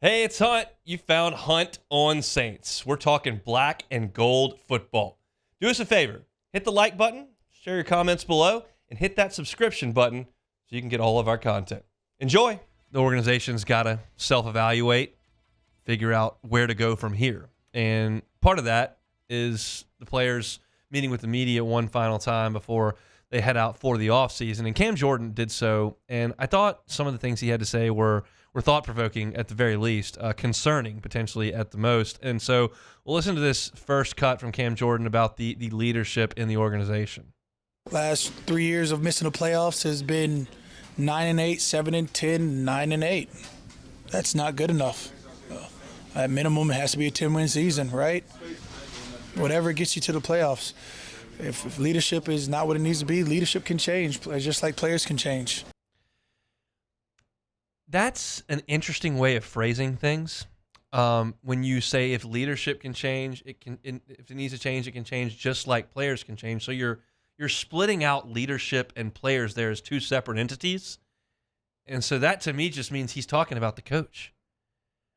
Hey, it's Hunt. You found Hunt on Saints. We're talking black and gold football. Do us a favor. Hit the like button, share your comments below, and hit that subscription button so you can get all of our content. Enjoy. The organization's got to self-evaluate, figure out where to go from here. And part of that is the players meeting with the media one final time before they head out for the offseason. And Cam Jordan did so, and I thought some of the things he had to say were thought-provoking at the very least, concerning potentially at the most. And so we'll listen to this first cut from Cam Jordan about the leadership in the organization. Last 3 years of missing the playoffs has been 9-8, 7-10, 9-8. That's not good enough. At minimum, it has to be a 10-win season, right? Whatever gets you to the playoffs. If leadership is not what it needs to be, leadership can change, just like players can change. That's an interesting way of phrasing things. When you say if leadership can change, if it needs to change, it can change just like players can change. So you're splitting out leadership and players there as two separate entities. And so that to me just means he's talking about the coach.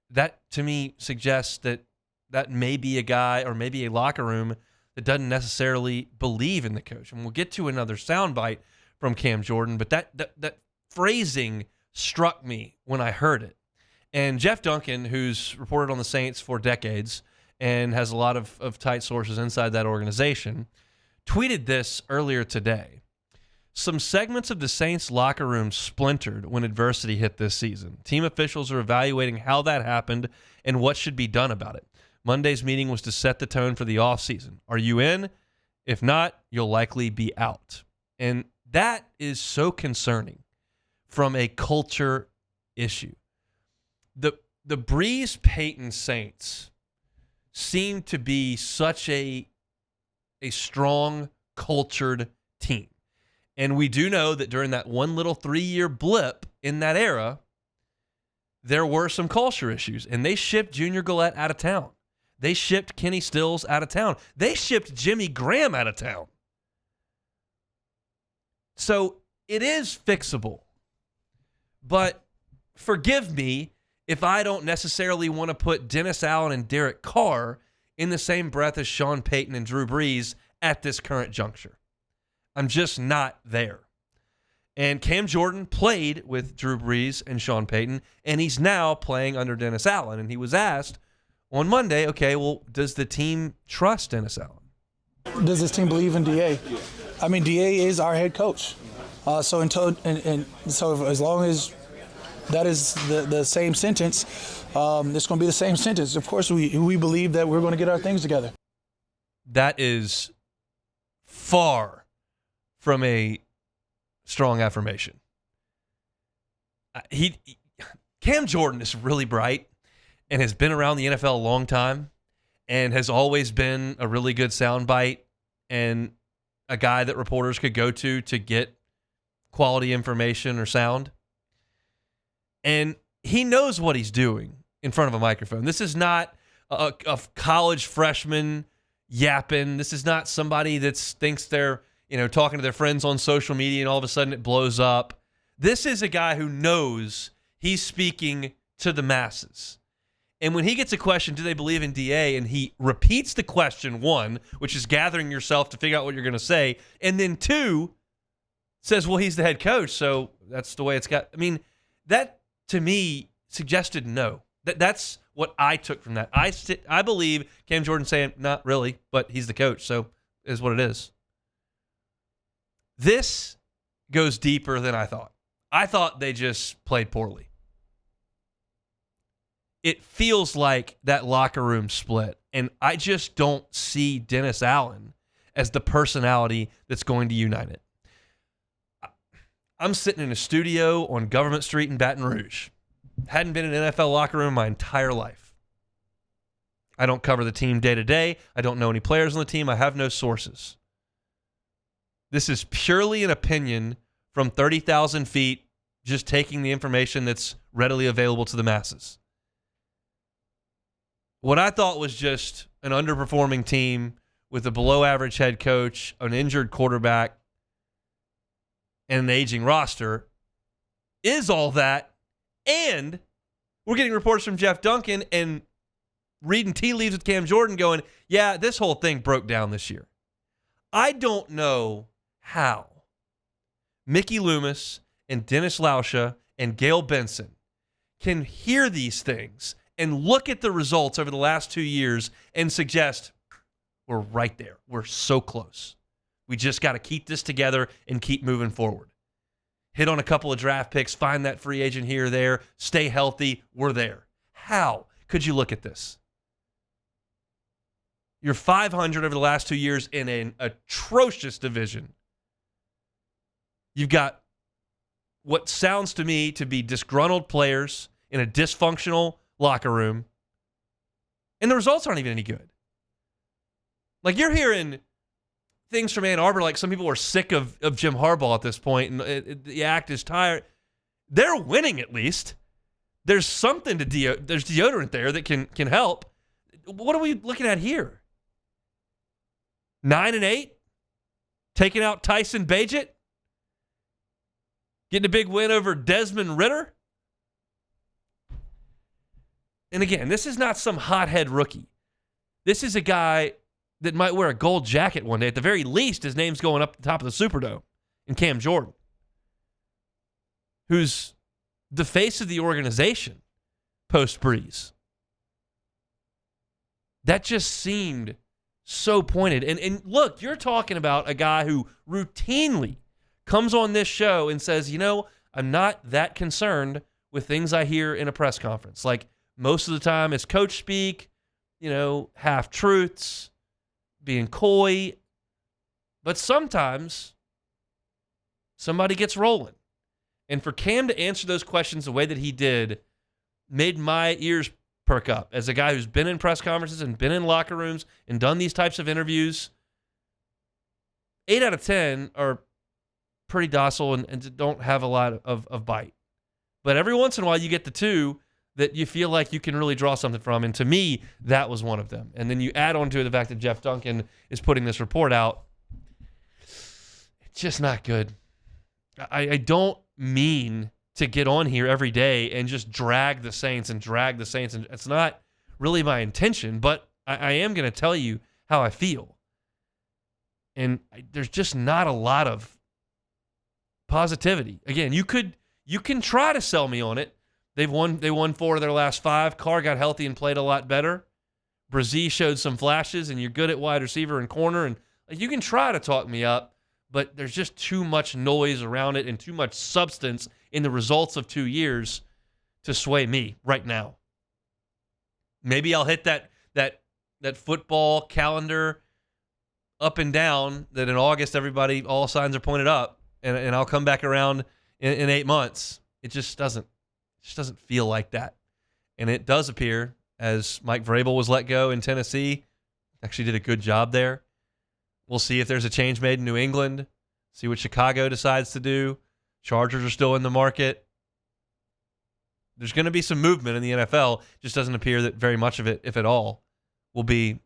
That to me suggests that may be a guy or maybe a locker room that doesn't necessarily believe in the coach. And we'll get to another soundbite from Cam Jordan, but that phrasing struck me when I heard it. And Jeff Duncan, who's reported on the Saints for decades and has a lot of tight sources inside that organization, tweeted this earlier today. Some segments of the Saints locker room splintered when adversity hit this season. Team officials are evaluating how that happened and what should be done about it. Monday's meeting was to set the tone for the offseason. Are you in? If not, you'll likely be out. And that is so concerning from a culture issue. The Breeze Payton Saints seem to be such a strong, cultured team. And we do know that during that one little 3-year blip in that era, there were some culture issues. And they shipped Junior Gillette out of town. They shipped Kenny Stills out of town. They shipped Jimmy Graham out of town. So it is fixable. But forgive me if I don't necessarily want to put Dennis Allen and Derek Carr in the same breath as Sean Payton and Drew Brees at this current juncture. I'm just not there. And Cam Jordan played with Drew Brees and Sean Payton, and he's now playing under Dennis Allen. And he was asked on Monday, okay, well, does the team trust Dennis Allen? Does this team believe in DA? I mean, DA is our head coach. So as long as that is the same sentence, it's going to be the same sentence. Of course, we believe that we're going to get our things together. That is far from a strong affirmation. Cam Jordan is really bright and has been around the NFL a long time and has always been a really good soundbite and a guy that reporters could go to get quality information or sound. And he knows what he's doing in front of a microphone. This is not a college freshman yapping. This is not somebody that thinks they're, talking to their friends on social media and all of a sudden it blows up. This is a guy who knows he's speaking to the masses. And when he gets a question, do they believe in DA? And he repeats the question, one, which is gathering yourself to figure out what you're going to say. And then two, says, well, he's the head coach, so that's the way it's got. I mean, that to me suggested no. That's what I took from that. I believe Cam Jordan saying, not really, but he's the coach, so it is what it is. This goes deeper than I thought. I thought they just played poorly. It feels like that locker room split, and I just don't see Dennis Allen as the personality that's going to unite it. I'm sitting in a studio on Government Street in Baton Rouge. Hadn't been in an NFL locker room my entire life. I don't cover the team day to day. I don't know any players on the team. I have no sources. This is purely an opinion from 30,000 feet, just taking the information that's readily available to the masses. What I thought was just an underperforming team with a below-average head coach, an injured quarterback, and an aging roster is all that, and We're getting reports from Jeff Duncan and reading tea leaves with Cam Jordan going, yeah, this whole thing broke down this year. I don't know how Mickey Loomis and Dennis Lauscha and Gail Benson can hear these things and look at the results over the last 2 years and suggest, we're right there. We're so close. We just got to keep this together and keep moving forward. Hit on a couple of draft picks, find that free agent here or there, stay healthy, we're there. How could you look at this? You're 500 over the last 2 years in an atrocious division. You've got what sounds to me to be disgruntled players in a dysfunctional locker room, and the results aren't even any good. Like, you're hearing things from Ann Arbor, like some people are sick of Jim Harbaugh at this point, and the act is tired. They're winning at least. There's something to there's deodorant there that can help. What are we looking at here? 9-8, taking out Tyson Bagent, getting a big win over Desmond Ridder. And again, this is not some hothead rookie. This is a guy that might wear a gold jacket one day. At the very least, his name's going up the top of the Superdome in Cam Jordan, who's the face of the organization post-Breeze. That just seemed so pointed. And look, you're talking about a guy who routinely comes on this show and says, I'm not that concerned with things I hear in a press conference. Like, most of the time it's coach speak, half-truths, being coy. But sometimes somebody gets rolling. And for Cam to answer those questions the way that he did made my ears perk up. As a guy who's been in press conferences and been in locker rooms and done these types of interviews, 8 out of 10 are pretty docile and don't have a lot of bite. But every once in a while you get the 2 that you feel like you can really draw something from. And to me, that was one of them. And then you add on to the fact that Jeff Duncan is putting this report out. It's just not good. I don't mean to get on here every day and just drag the Saints. And it's not really my intention, but I am going to tell you how I feel. And there's just not a lot of positivity. Again, you can try to sell me on it. They won 4 of their last 5. Carr got healthy and played a lot better. Brazee showed some flashes, and you're good at wide receiver and corner. And you can try to talk me up, but there's just too much noise around it and too much substance in the results of 2 years to sway me right now. Maybe I'll hit that football calendar up and down that in August all signs are pointed up, and I'll come back around in 8 months. It just doesn't feel like that. And it does appear, as Mike Vrabel was let go in Tennessee, actually did a good job there. We'll see if there's a change made in New England, see what Chicago decides to do. Chargers are still in the market. There's going to be some movement in the NFL. Just doesn't appear that very much of it, if at all, will be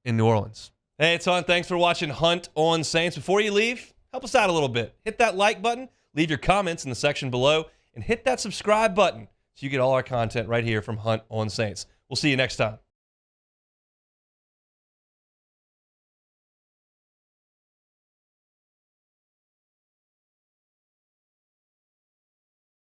in New Orleans. Hey, it's Hunt. Thanks for watching Hunt on Saints. Before you leave, help us out a little bit. Hit that like button, leave your comments in the section below, and hit that subscribe button so you get all our content right here from Hunt on Saints. We'll see you next time.